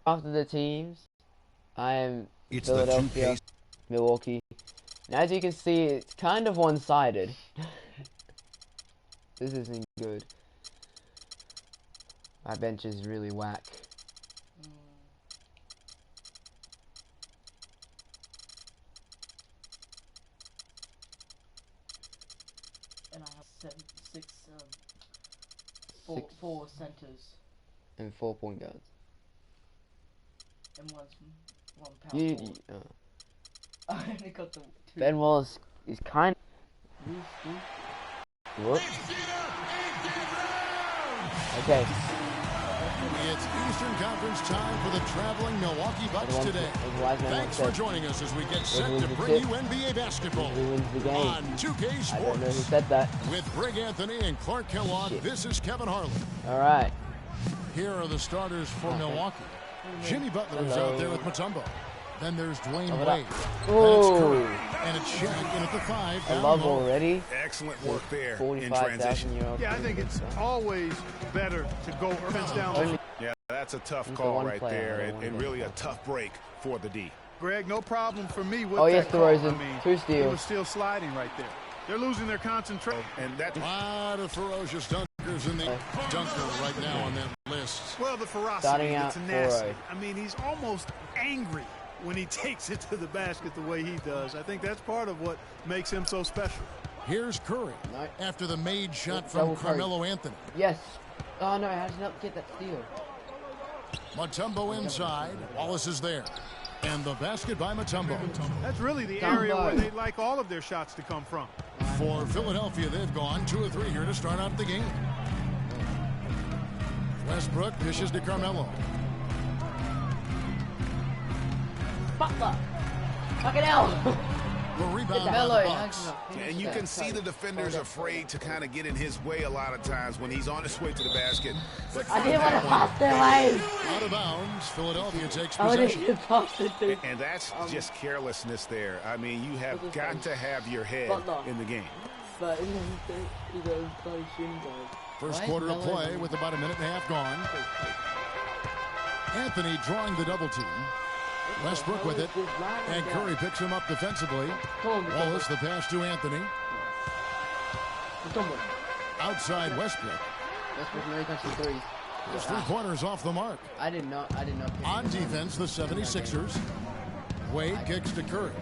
After the teams, I am Philadelphia, Milwaukee. And as you can see, it's kind of one-sided. This isn't good. My bench is really whack. And I have four centers. And 4 point guards. And one power forward. I only got the 2. Ben Wallace is kind of... Whoops. Okay. It's Eastern Conference time for the traveling Milwaukee Bucks today. Thanks for joining us as we get set to bring you NBA basketball on 2K Sports. I don't know who said that. With Greg Anthony and Clark Kellogg, this is Kevin Harlan. All right. Here are the starters for Milwaukee. Jimmy Butler is out there with Mutombo. Then there's Dwayne Wade. Oh. And it's Shaq in at the 5. I love already. Excellent work there in 45,000-year-old. Yeah, I think it's always better to go offense down. Yeah, that's a tough call right there, and really a tough break for the D. Greg, no problem for me with yes, that call. DeRozan. I mean, 2 he steals. was still sliding right there. They're losing their concentration. And that a lot of ferocious dunkers in the dunker right now on that list. Well, the ferocity, Starting out the tenacity. I mean, he's almost angry when he takes it to the basket the way he does. I think that's part of what makes him so special. Here's Curry after the made shot from Carmelo Anthony. Yes. Oh, no, how did he not get that steal? Mutombo inside. Wallace is there. And the basket by Mutombo. That's really the area where they'd like all of their shots to come from. For Philadelphia, they've gone 2 or 3 here to start out the game. Westbrook dishes to Carmelo. Butler. Fucking hell. The rebound by the Bucks. And you can see the defenders afraid to kind of get in his way a lot of times when he's on his way to the basket. But I didn't want to pass their way. Out of bounds, Philadelphia takes I possession. didn't pass it. and that's just carelessness there. I mean, you have got to have your head in the game. First quarter of play with about 1.5 minutes gone. Anthony drawing the double team. Westbrook with it, and Curry picks him up defensively. Wallace the pass to Anthony. Outside Westbrook. His 3-pointers off the mark. I did not. On defense, the 76ers. Wade kicks to Curry.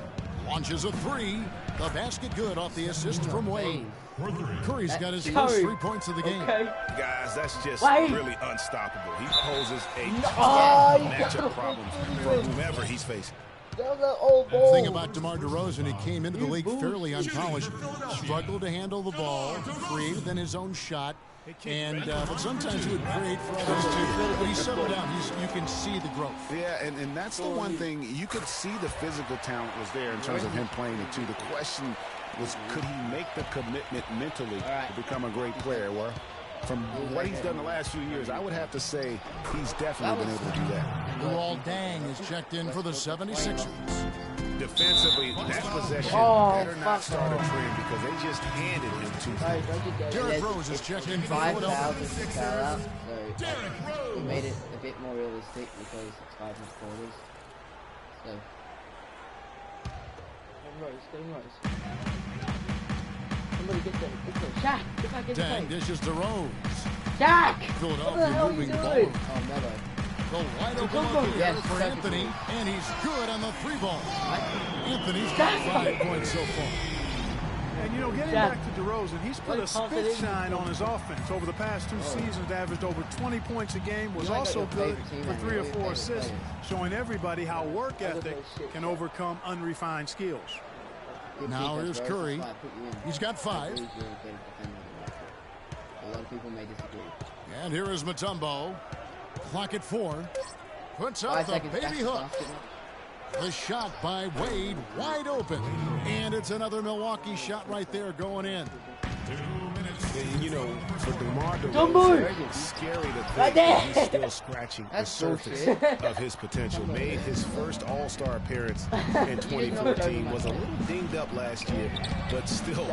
Launches a 3. The basket good off the assist from Wade. Curry's got his first 3 points of the game. Guys, that's just really unstoppable. He poses a matchup problems for whomever he's facing. The thing about DeMar DeRozan, he came into the league fairly unpolished, struggled to handle the ball, created then his own shot, and but sometimes he would create for others too. But he settled down. You can see the growth. Yeah, and that's the one thing. You could see the physical talent was there in terms of him playing it too. The question was, could he make the commitment mentally to become a great player? Well, from what he's done the last few years, I would have to say he's definitely been able to do that. Luol Deng is checked in for the 76ers. Defensively, that possession better not start a trend because they just handed him 2 Derrick Rose is checked in for Philadelphia. So we made it a bit more realistic because it's 5 quarters. So. Somebody get that. Shaq, get back in the Deng dishes to Rose. Jack! Philadelphia moving forward. Oh, Melo. The wide open look here for Anthony, and he's good on the 3-ball. Anthony's got 5 points so far. And, you know, getting back to DeRozan, he's put a spit shine on his offense. Over the past 2 seasons, averaged over 20 points a game, was also good for 3 or 4 assists, showing everybody how work ethic can overcome unrefined skills. Now here's Curry. He's got 5. A lot of people may disagree. And here is Mutombo. Clock at 4. Puts up the baby hook. The shot by Wade, wide open. And it's another Milwaukee shot right there going in. And, you know, for DeMar DeRozan, it's scary to think that he's still scratching the surface of his potential. Made his first All-Star appearance in 2014. Was a little dinged up last year, but still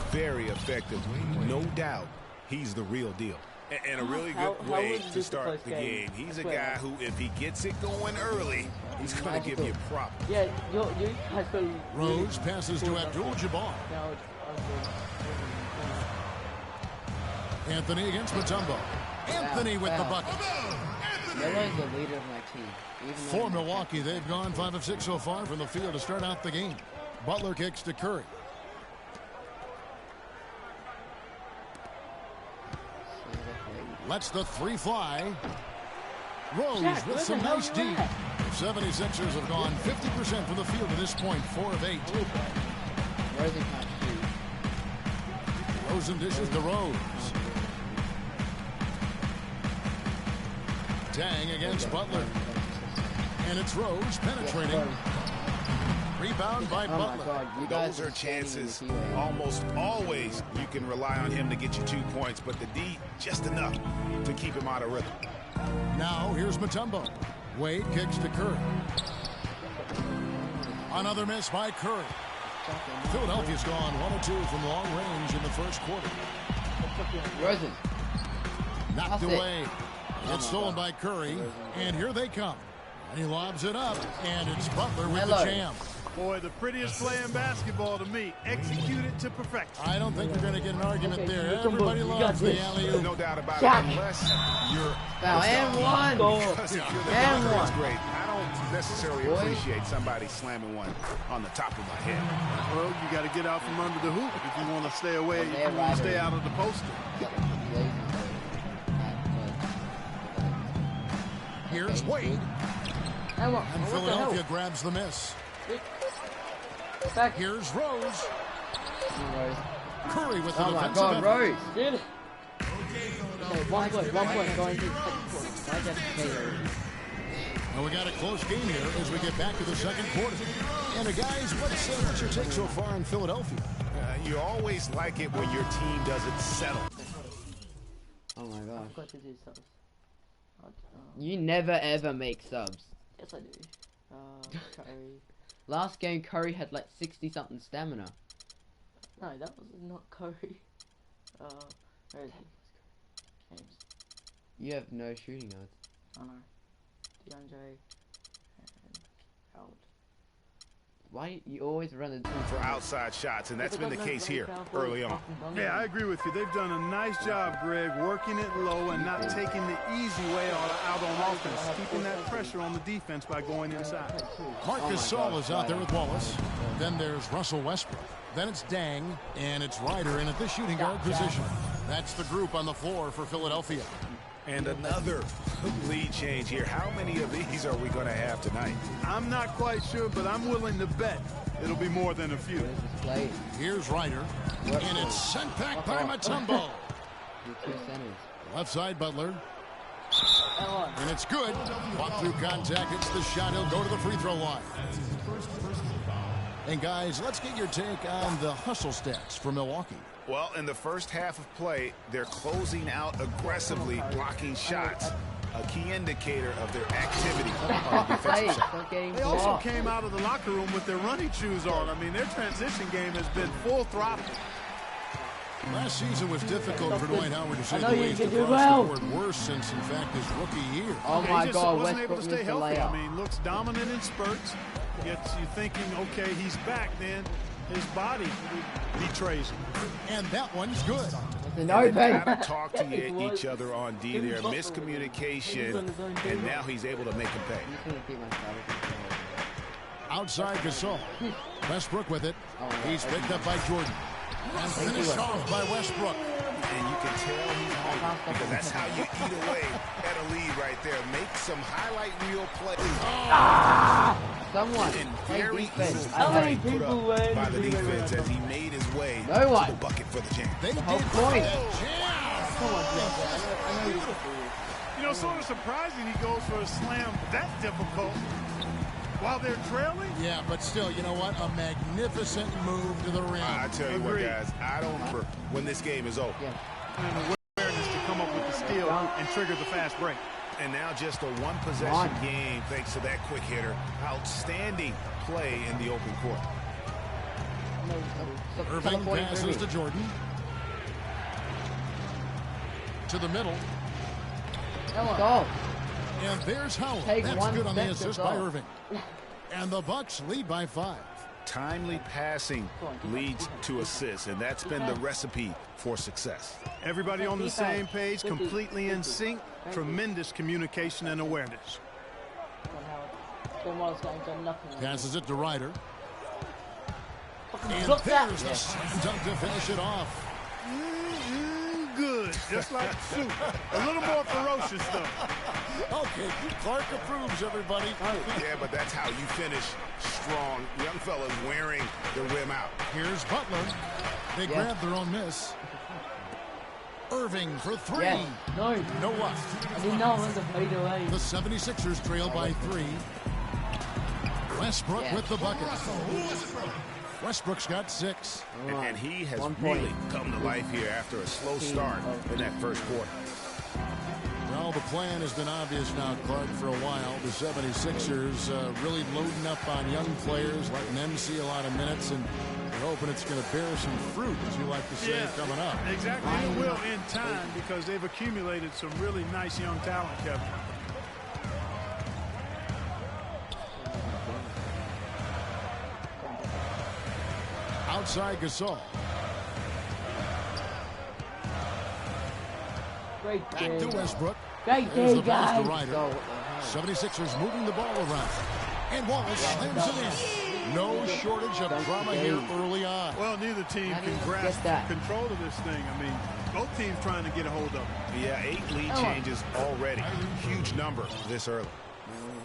very effective. No doubt he's the real deal. And a really good way to start the game. He's a guy who, if he gets it going early, he's going to give you problems. Yeah, you guys will. Rose passes to Abdul-Jabbar. Anthony against Mutombo. Anthony with the bucket. Melo's the leader of my team. For Milwaukee, they've gone 5 of 6 so far from the field to start out the game. Butler kicks to Curry. Lets the three fly. Rose with some nice D. 76ers have gone 50% from the field to this point, 4 of 8. Rosen dishes to Rose. Tang against Butler. And it's Rose penetrating. Rebound by Butler. Those are chances. Almost always you can rely on him to get you 2 points, but the D just enough to keep him out of rhythm. Now here's Mutombo. Wade kicks to Curry. Another miss by Curry. Philadelphia's gone 1 of 2 from long range in the first quarter. Rosen. Knocked away. It's stolen by Curry. And here they come. And he lobs it up. And it's Butler with the jam. Boy, the prettiest play in basketball to me. Executed to perfection. I don't think you're going to get an argument there. Everybody loves the alley-oop. No doubt about it. Unless you're... And one. Because if you're the dunker, it's great. I don't necessarily appreciate somebody slamming one on the top of my head. Well, you got to get out from under the hoop if you want to stay away. If you want to stay out of the poster. Here's Wade. And Philadelphia grabs the miss. Here's Rose. Curry with the defensive effort. Rose. Did it. Okay, 1 point going to the second quarter. Well, we got a close game here as we get back to the second quarter. And guys, what's your take so far in Philadelphia? You always like it when your team doesn't settle. Oh my gosh. I've got to do subs. You never ever make subs. Yes, I do. Curry. Last game, Curry had like 60-something stamina. No, that was not Curry. Where is he? James. You have no shooting guards. I know. DeAndre and Howard. Why you always run the for outside shots, and that's been the case here early on. Yeah, I agree with you. They've done a nice job, Greg, working it low and not taking the easy way out on offense, keeping that pressure on the defense by going inside. Marc Gasol is out there with Wallace. Then there's Russell Westbrook. Then it's Dang, and it's Ryder in at the shooting guard position. That's the group on the floor for Philadelphia. And another lead change here. How many of these are we going to have tonight? I'm not quite sure, but I'm willing to bet it'll be more than a few. Here's Ryder, and it's sent back by Mutombo. Left side, Butler. And it's good. Walk through contact. It's the shot. He'll go to the free throw line. And guys, let's get your take on the hustle stats for Milwaukee. Well, in the first half of play, they're closing out aggressively, blocking shots. A key indicator of their activity on the defensive side. They also came out of the locker room with their running shoes on. I mean, their transition game has been full throttle. Last season was difficult for Dwight Howard to say the least. Across the board, worse since, in fact, his rookie year. Oh my he just God, wasn't able to stay healthy. I mean, looks dominant in spurts. Gets you thinking, okay, he's back. Then his body betrays him. And that one's good. They gotta talk to each other on D. There, miscommunication, and now he's able to make him pay. Outside Gasol. Westbrook with it. He's picked up by Jordan. And finished off by Westbrook. And you can tell he's hungry because that's how you eat away at a lead right there. Make some highlight reel plays. Someone. And very easy put up by the defense as he made his way to the bucket for the jam. They the whole point. You know, sort of surprising he goes for a slam that difficult while they're trailing. Yeah, but still, you know what? A magnificent move to the rim. I tell you what, guys, I don't remember when this game is over. And the awareness to come up with the steal and trigger the fast break. And now just a one-possession game thanks to that quick hitter. Outstanding play in the open court. Irving passes to Jordan. to the middle. Go. And there's Howard. Take That's one good on the step to assist by go. Irving. And the Bucks lead by 5. Timely passing leads to assists, and that's been the recipe for success. Everybody on the same page, completely in sync. Tremendous communication and awareness. Passes it to Ryder. And Block that. there's the slam dunk to finish it off. Good, just like soup. A little more ferocious, though. Okay, Clark approves, everybody. Yeah, but that's how you finish strong. Young fellas wearing the rim out. Here's Butler. They grab their own miss. Irving for 3. Yes. No. No up. I didn't know it was a fade away. The 76ers trail by 3. Westbrook with the bucket. Westbrook's got 6. And he has 1 point. really come to life here after a slow start in that first quarter. Well, the plan has been obvious now, Clark, for a while. The 76ers really loading up on young players, letting them see a lot of minutes, and they're hoping it's going to bear some fruit, as you like to say, coming up. Exactly. It will in time because they've accumulated some really nice young talent, Kevin. Outside Gasol. Great Back day. to Westbrook. Great There's day, the pass to guys. Ryder. Go. What the hell? 76ers moving the ball around. And Wallace slams it in. No shortage of drama here early on. Well, neither team How do can you grasp get that? control of this thing. I mean, both teams trying to get a hold of it. Yeah, 8 lead changes already. Huge number this early.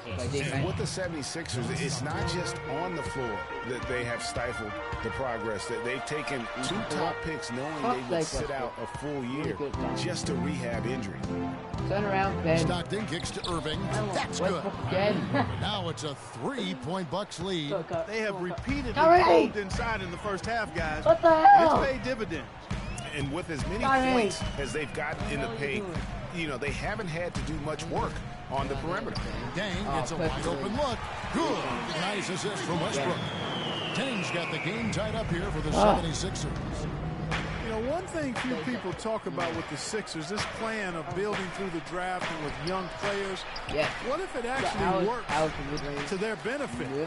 And with the 76ers, it's not just on the floor that they have stifled the progress. That they've taken 2 top picks knowing they would sit out a full year just to rehab injury. Turn around, Ben. Stockton kicks to Irving. That's good. Westbrook again. Now it's a 3-point Bucks lead. They have repeatedly Curry! pulled inside in the first half, guys. What the And hell? it's paid dividends. And with as many Curry! points as they've gotten in the paint, you know, they haven't had to do much work on the perimeter. Dang gets a wide open look. Good. Nice assist from Westbrook. Dang's got the game tied up here for the 76ers. You know, one thing few people talk about with the Sixers, this plan of building through the draft and with young players. Yeah. What if it actually works Out from mid-range. to their benefit? Yeah.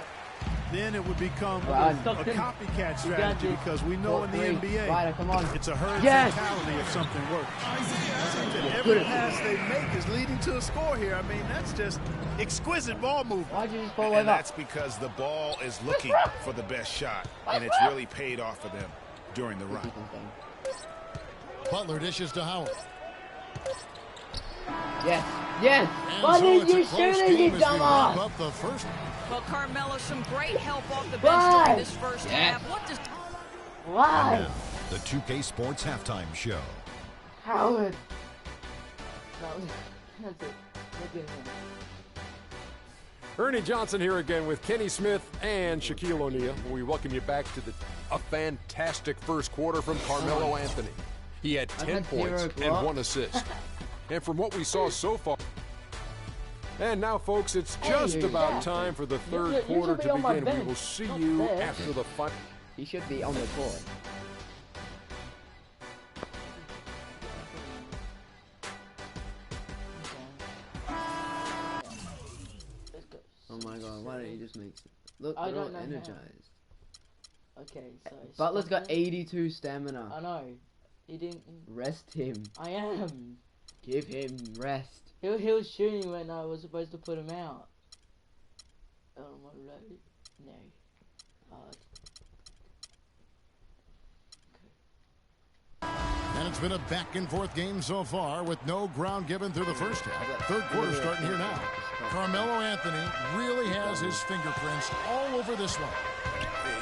Then it would become Well, a copycat strategy because we know in the 4-3. NBA Ryder, come on. it's a herd Yes! mentality if something works. Every pass they make is leading to a score here. I mean, that's just exquisite ball movement. Why'd you just fall And over? that's because the ball is looking for the best shot, and it's really paid off for them during the run. Butler dishes to Howard. Yes. Yes. And Why so did it's a you close shoot it, game you as we wrap dumbass? up the first. Well, Carmelo, some great help off the bench Why? during this first Yes. half. What does Why? The 2K Sports Halftime Show. Howard. That's it. Look at him. Ernie Johnson here again with Kenny Smith and Shaquille O'Neal. We welcome you back to a fantastic first quarter from Carmelo Anthony. He had 10 points and 1 assist. And from what we saw so far. And now, folks, it's just about time for the third quarter should be to on my begin. We bench. will see Not you there. after the fight. He should be on the court. Oh my god, why don't you just make... Look, I we're all don't know how. energized. Okay, so Butler's got Stockton- 82 stamina. I know. He didn't. Rest him. I am. Give him rest. He was shooting when I was supposed to put him out. Oh my lord. No. And it's been a back-and-forth game so far with no ground given through the first half. Third quarter starting here now. Carmelo Anthony really has his fingerprints all over this one.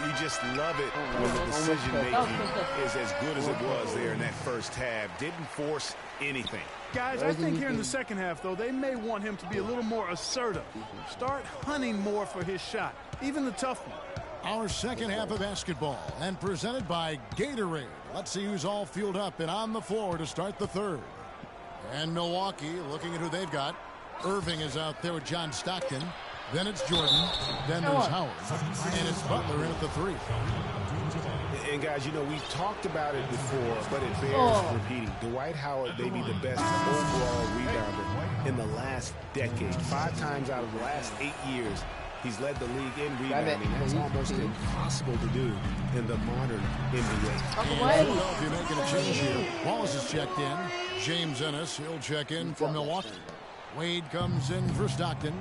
You just love it when the decision-making is as good as it was there in that first half. Didn't force anything. Guys, I think here in the second half, though, they may want him to be a little more assertive. Start hunting more for his shot, even the tough one. Our second half of basketball, and presented by Gatorade. Let's see who's all fueled up and on the floor to start the third. And Milwaukee, looking at who they've got. Irving is out there with John Stockton. Then it's Jordan. Then there's Howard. And it's Butler in at the 3. And guys, you know, we've talked about it before, but it bears repeating. Dwight Howard may be the best overall rebounder in the last decade. 5 times out of the last 8 years, he's led the league in rebounding. That's almost impossible to do in the modern NBA. And Philadelphia making a change here. Wallace is checked in. James Ennis, he'll check in for Milwaukee. Wade comes in for Stockton.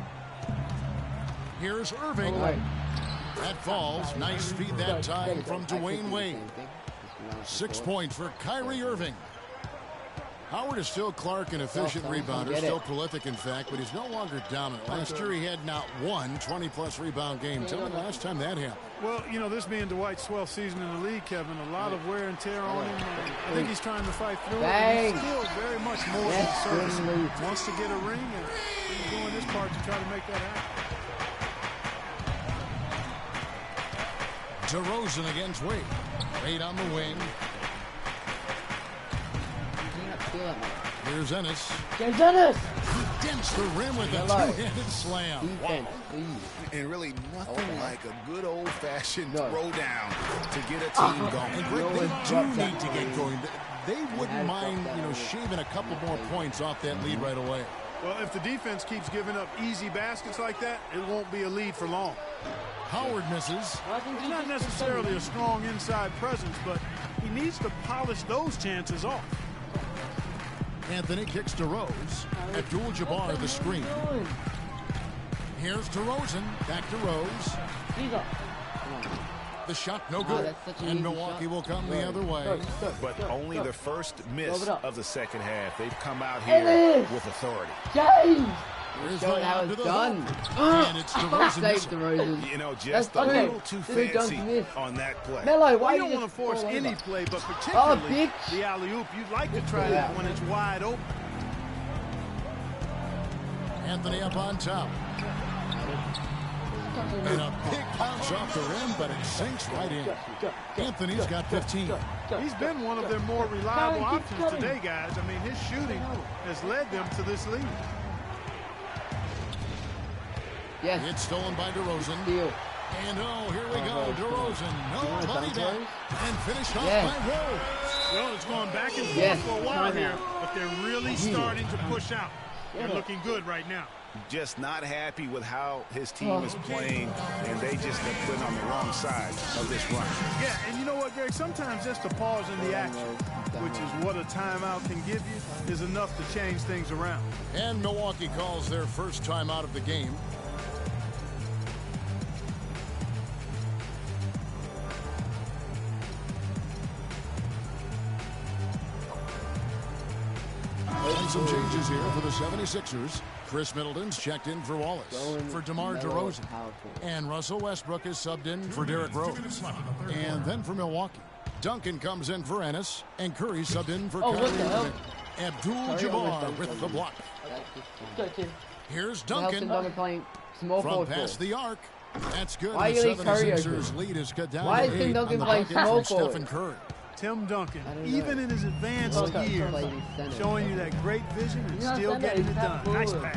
Here's Irving. That falls. Nice feed that time from Dwayne Wade. 6 points for Kyrie Irving. Howard is still Clark, an efficient rebounder, still prolific in fact, but he's no longer dominant. Last year he had not one 20-plus rebound game. Tell me the last time that happened. Well, you know, this being Dwight's 12th season in the league, Kevin, a lot of wear and tear on him. I think he's trying to fight through it. He's still very much more than service. Wants to get a ring, and he's doing his part to try to make that happen. DeRozan against Wade. Wade on the wing. Here's Ennis. James Ennis! He dents the rim with a two-handed slam. Wow. And really nothing like a good old-fashioned throw down to get a team going. And Greg, they do need to get going. They wouldn't mind, you know, shaving a couple more points off that lead right away. Well, if the defense keeps giving up easy baskets like that, it won't be a lead for long. Howard misses. He's not necessarily a strong inside presence, but he needs to polish those chances off. Anthony kicks to Rose. Abdul-Jabbar the screen. Here's DeRozan. Back to Rose. The shot no good. And Milwaukee will come the other way. But only the first miss of the second half. They've come out here with authority. James! Here's Show how it's done. And it's DeRozan. You know, just a little too fancy on that play. Melo, why you don't want to force any play, but particularly the alley-oop. You'd like to try that when it's wide open. Anthony up on top. And a big bounce off the rim, but it sinks right in. Anthony's got 15. He's been one of their more reliable options today, guys. I mean, his shooting has led them to this lead. Yes. It's stolen by DeRozan. And oh, here we go. DeRozan. No money back. And finished off by Rose. Well, it's going back and forth for a while here, but they're really starting to push out. They're looking good right now. Just not happy with how his team is playing, and they just have been on the wrong side of this run. Yeah, and you know what, Greg? Sometimes just a pause in the action, which is what a timeout can give you, is enough to change things around. And Milwaukee calls their first timeout of the game. And some changes here for the 76ers. Chris Middleton's checked in for Wallace. For DeMar DeRozan. And Russell Westbrook is subbed in for Derrick Rose. And then for Milwaukee, Duncan comes in for Ennis. And Curry subbed in for Kyrie Irving. Abdul-Jabbar with the block. Here's Duncan from past the arc. That's good. Why the you leave Curry 76ers lead is cut down. Why is Tim Duncan playing small forward? Stephen Curry. Tim Duncan, even in his advanced years, showing you that great vision and still getting it done. Nice pass.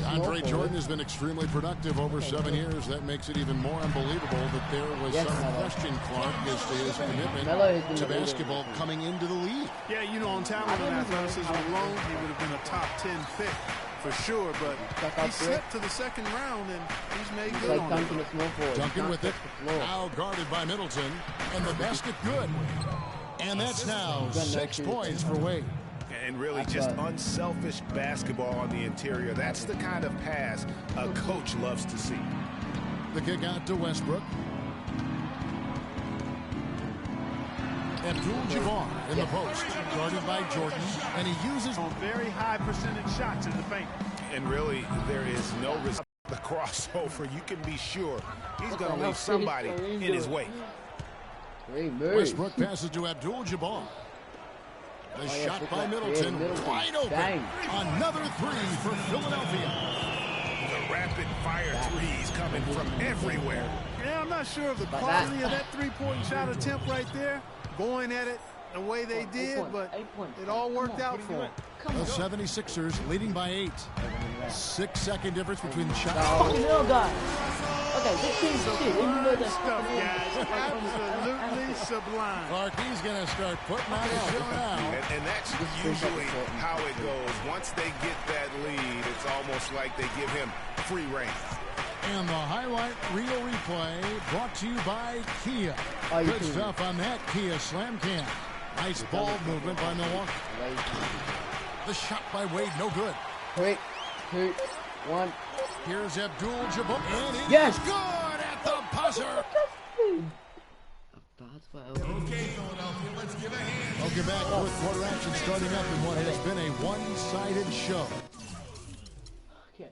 Andre Jordan has been extremely productive over 7 years. That makes it even more unbelievable that there was some question, Clark, as to his commitment to basketball coming into the league. Yeah, you know, on talent and athleticism alone, he would have been a top 10 pick for sure, but he slipped to the second round, and he's made good on it. Duncan with it, now guarded by Middleton, and the basket good. And that's now 6 points for Wade. And really just unselfish basketball on the interior. That's the kind of pass a coach loves to see. The kick out to Westbrook. Abdul-Jabbar in the post, guarded by Jordan, and he uses very high percentage shots in the paint. And really, there is no risk. The crossover, you can be sure he's going to leave somebody in his wake. Westbrook passes to Abdul-Jabbar. The shot by Middleton, wide open. Dang. Another three for Philadelphia. The rapid-fire threes coming from everywhere. Yeah, I'm not sure of the quality of that three-point shot attempt right there. Going at it the way they did, but it all worked out for them. The 76ers leading by 8. 6-second difference between the shots. Fucking hell, guys. Okay, this team's shit. Even though they're Stuff, guys. Absolutely sublime. Clarkie's going to start putting on a show now. And that's usually how it goes. Once they get that lead, it's almost like they give him free reign. And the highlight reel replay brought to you by Kia. Good stuff on that Kia Slam Cam. Nice ball movement by Milwaukee. The shot by Wade, no good. 3, 2, 1. Here's Abdul-Jabbar. And it Yes. is good at the buzzer. Okay, Philadelphia, let's give a hand. Welcome back. Fourth quarter action starting up in what has been a one-sided show. Okay.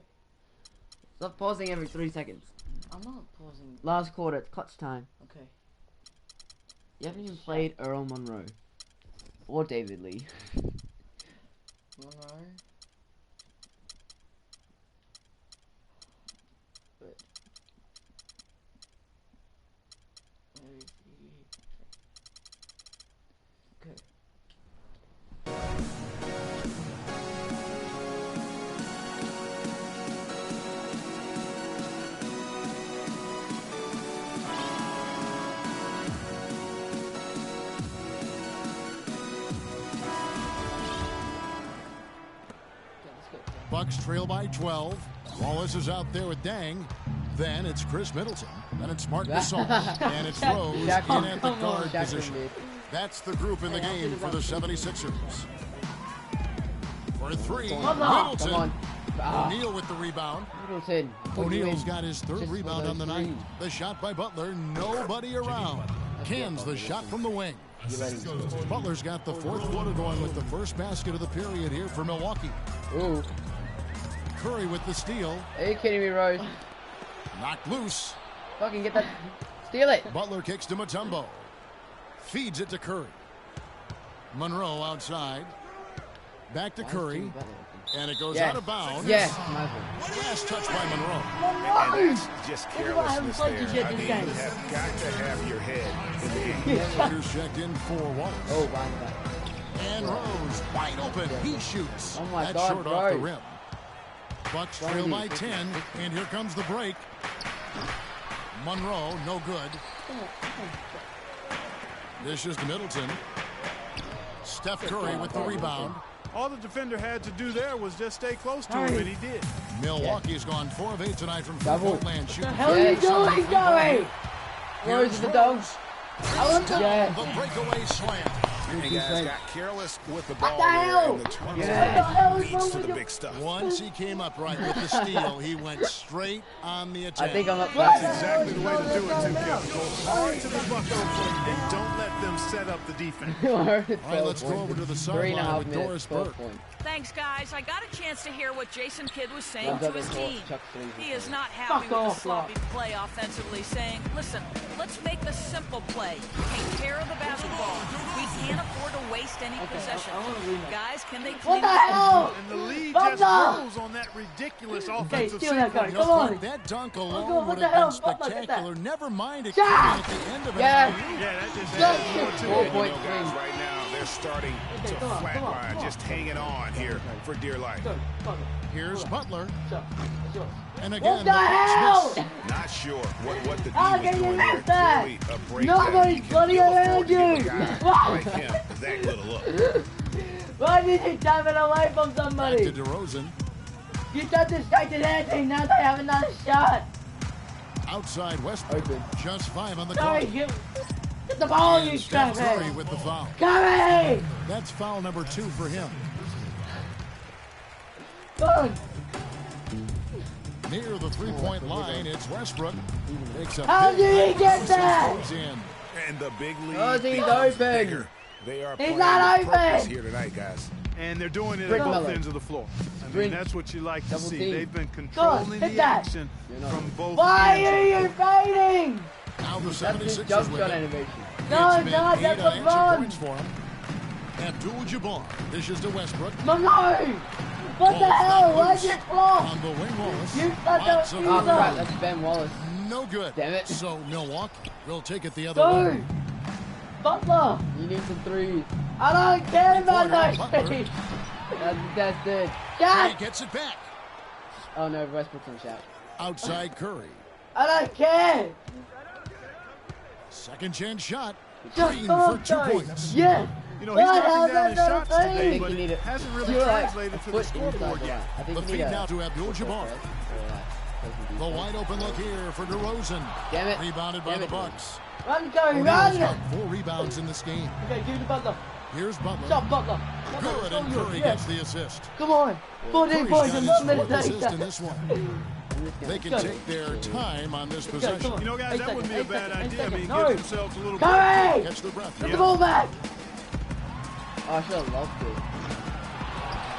Stop pausing every 3 seconds. I'm not pausing. Last quarter, it's clutch time. Okay. You haven't even played Earl Monroe. Or David Lee. Monroe. Wait. Okay. Bucks trail by 12. Wallace is out there with Dang. Then it's Chris Middleton. Then it's Mark Gasol. And it's Rose in at the guard position. That's the group in the game for the 76ers. For 3, Middleton. Come on. O'Neal with the rebound. Middleton. O'Neal's got his third rebound on the night. The shot by Butler. Nobody around. Cans the shot from the wing. Butler's got the fourth quarter going with the first basket of the period here for Milwaukee. Ooh. Curry with the steal. Are you kidding me, Rose? Knocked loose. Fucking get that. Steal it. Butler kicks to Mutombo. Feeds it to Curry. Monroe outside. Back to Curry. And it goes out of bounds. Yes. Last touch by Monroe. And that's just carelessness there. I mean, you have got to have your head in the game. Players checked in for Wallace. Oh, wow. And Rose wide open. He shoots. Oh my That's God, short off the Rose. rim. Bucks trail by 10. And here comes the break. Monroe, no good. This is to Middleton. Steph Curry with the rebound. All the defender had to do there was just stay close to him, and he did. Milwaukee's gone 4 of 8 tonight from three-point land shooting. What the hell are you doing, Joey? Rose is the dogs. I want the breakaway slam. And guys got careless with the ball hell? there, and the turnover leads to the big stuff. Once he came up right with the steal, he went straight on the attack. I think I'm up. That's exactly the way to do it, too, Kevin. Go hard to the bucket and don't let them set up the defense. All right, let's go over to the sideline with Doris Burke. Thanks, guys. I got a chance to hear what Jason Kidd was saying to his team. He is not happy with the sloppy play offensively, saying, listen, let's make a simple play. Take care of the basketball. We can't afford to waste any possession. Guys, can they What the hell? And the lead just grows on that ridiculous offensive steal that guy. sequence. Come on. That dunk Go, alone what would the have hell? been Butler, get that. spectacular. Never mind it Yeah. coming at the end of it. Yeah. Yeah, that just adds more to it. 4.3. Guys, right now, they're starting to flatline, just hanging on here for dear life. Here's Butler. Sure. And again, What the hell? Smith. Not sure what the D How was can you doing there. miss that? Clearly a breakdown. Nobody's He can bloody ill afford around to give a you. guy like him that good a look. Why did you dive it away from Back to somebody? DeRozan. You tried to strike to their team. Now they have another shot. Outside Westbrook. Open. Just 5 on the Sorry, clock. get the ball, you And Steph Curry stupid. with the foul. Curry! That's foul number 2 for him. Good. Near the three-point line, it's Westbrook. Makes a How big did he get pass and that? goes in. And the big lead Oh, he's becomes open. bigger. They are He's playing not with purpose open. here tonight, guys. And they're doing it Brick at both Miller. ends of the floor. I mean, Brick. that's what you like to Double see. team. They've been controlling hit the that. action from both Why ends. are you fighting? Now the That's his 76ers jump with shot it. animation. It's No, been no, 8 that's a unanswered run. points for him. Abdul-Jabbar dishes to Westbrook. No, no. What the hell? Why'd you flop? On the wing, Wallace. You such a Lots of loser. room. Oh, crap, that's Ben Wallace. No good. Damn it. So Milwaukee will take it the other way. Dude. Butler. You need some threes. I don't care about Butler. those threes. That's contested. He gets it back. Oh no, Westbrook's on shot. Outside Curry. I don't care. Second chance shot. Just Green for 2 points. Yeah. You know, he's knocking down his shots today, but but it it hasn't really you're translated to the foot scoreboard inside yet. that. I think The you feed need a- now to Abdul-Jabbar. The wide open look here for DeRozan. Damn it. Rebounded by Damn the it. Bucks. Run, Curry, O'Neal's run. got 4 rebounds in this game. Okay, give me the Butler. Here's Butler. Shot Butler. Good, and Curry gets the assist. Come on. 14 Curry's points got in his 1 minute 4th assist 30 in this one. They can Go. take their time on this Come possession. on. You know, guys, that wouldn't be a 8 bad seconds, 8 idea. I mean, seconds. give No. themselves a little Curry! Catch the breath. Get the ball back. Oh, I should have loved it.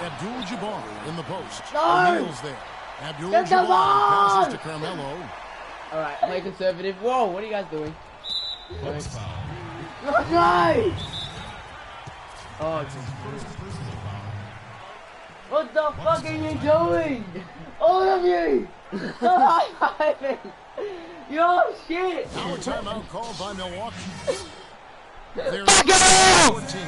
Abdul-Jabbar in the post. No. O'Neal's there. Get the Abdul-Jabbar ball! passes to Carmelo. Alright, play conservative. Whoa, what are you guys doing? Nice. Oh, What the fuck are you doing? All of you! Stop high-fiving! Yo, shit! Now a timeout called by Milwaukee. There's 14.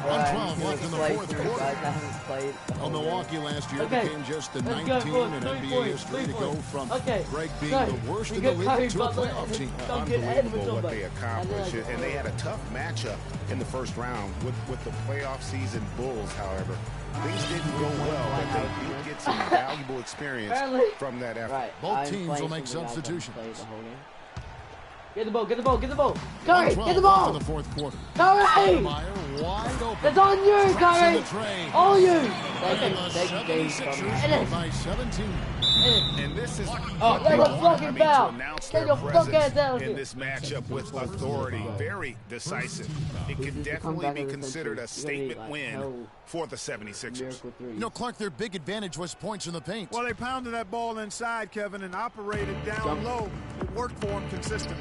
1:12 left in the fourth quarter. Well, Milwaukee last year became just the 19 in NBA history to go from Greg being the worst in the league to a playoff team. Unbelievable what they accomplished, and they had a tough matchup in the first round with the playoff season Bulls, however. Things didn't go well, but they did get some valuable experience from that effort. Right. Both teams will make substitutions. Get the ball, get the ball, get the ball! Curry, get the In ball! the fourth quarter. Curry! Stoudemire wide open. It's on you, Curry! The tray. All you! And the 76ers lead by 17. And this is Oh, that's a fucking foul! announce Get their your fuck ass out of in here! this matchup with authority. Very decisive. It can definitely be considered a statement win for the 76ers. You know, Clark, their big advantage was points in the paint. Well, they pounded that ball inside, Kevin, and operated down low. It worked for them consistently.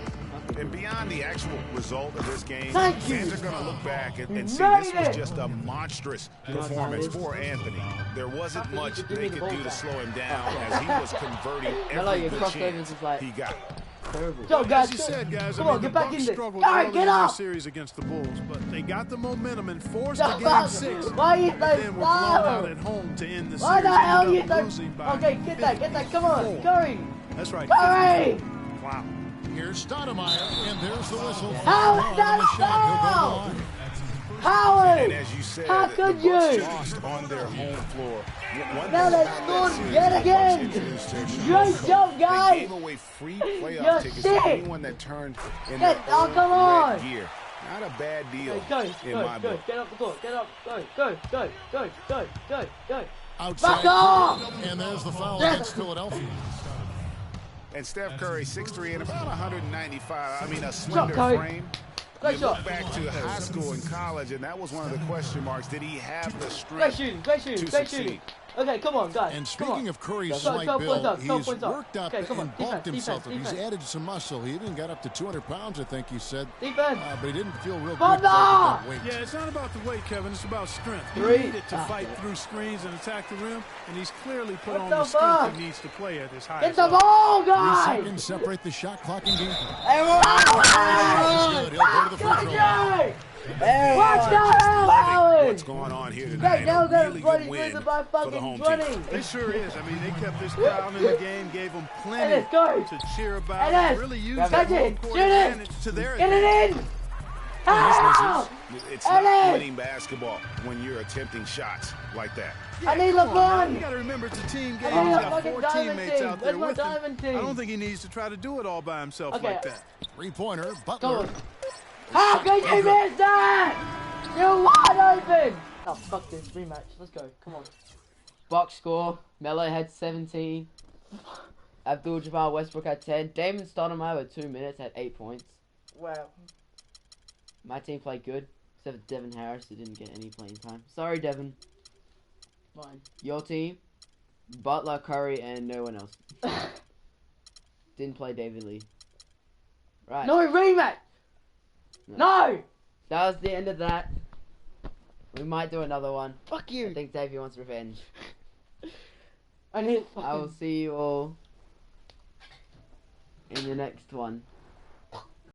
And beyond the actual result of this game, Thank you. fans are going to look back and see Made this was it. just a monstrous performance for Anthony. There wasn't much they could do to slow him down as he was converting every good chance he got. Go, guys, As you said, guys, come I mean, on, the get back Bucks in there. struggled All right, early get in their up. series against the Bulls, but they got the momentum and forced Shut the game up. 6. Why you But so then were blown out slow? at home to end the series. Why the hell ended you up so... losing by Okay, get that, come on, 54. Curry! That's right. Curry! Wow. Here's Stoudemire, and there's the whistle. How is that On the shot, he'll go to the foul? line. Howard! And as you said, How the could Bucks you? lost on their home floor. One Now thing they about that scored series, yet the Bucks again. introduced their Great shooting job, code. guys. They gave away free You're playoff tickets sick. to anyone that turned in Get- their oh, own come on. red gear. Not a bad deal Go, in go, my go, book. get up the court, get up, go. Outside. Back off! And there's the foul against Philadelphia. And Steph Curry, 6'3" and about 195. I mean, a slender Curry. frame. Great You shot. look back to high school and college, and that was one of the question marks. Did he have the Great strength shooting, to great shooting. succeed? Okay, come on, guys. And come on. speaking of Curry's Go, slight 12 points build, up, 12 he's points up. worked up Okay, come on, and bulked defense, himself. defense. He's added some muscle. He even got up to 200 pounds, I think he said. Defense. But he didn't feel real good Butler! with that weight. Yeah, it's not about the weight, Kevin. It's about strength. He Three. needed to fight through screens and attack the rim, and he's clearly put What on the the strength fuck? he needs to play at his Get highest the level. ball, 3 guys! seconds separate the shot clock and game time. Howard! He'll go to the free throw line. Watch out, Howard! What's going on here Hey, tonight? that was A a really bloody good win win by for the home fucking team. 20. It sure is. I mean, they kept this crowd in the game, gave them plenty Ennis, go. to cheer about, Ennis, and really use catch that it. home court Shoot it. advantage to their Get advantage. it in! Help! It's not Ennis! winning basketball when you're attempting shots like that. I need Come on, man. LeBron! You got to remember it's a team game. I need He's a got fucking 4 diamond teammates team. out Where's there my with him. diamond I team? don't think he needs to try to do it all by himself Okay. like that. Three-pointer, Go Butler. on. How can you miss that? You're wide open! Oh, fuck this. Rematch. Let's go. Come on. Box score. Melo had 17. Abdul-Jabbar Westbrook had 10. Damon Stoudemire with 2 minutes had 8 points. Wow. My team played good, except for Devin Harris, who didn't get any playing time. Sorry, Devin. Mine. Your team, Butler, Curry, and no one else. Didn't play David Lee. Right. No rematch! No! That was the end of that. We might do another one. Fuck I you! think Davey wants revenge. I need I will fucking... see you all in the next one.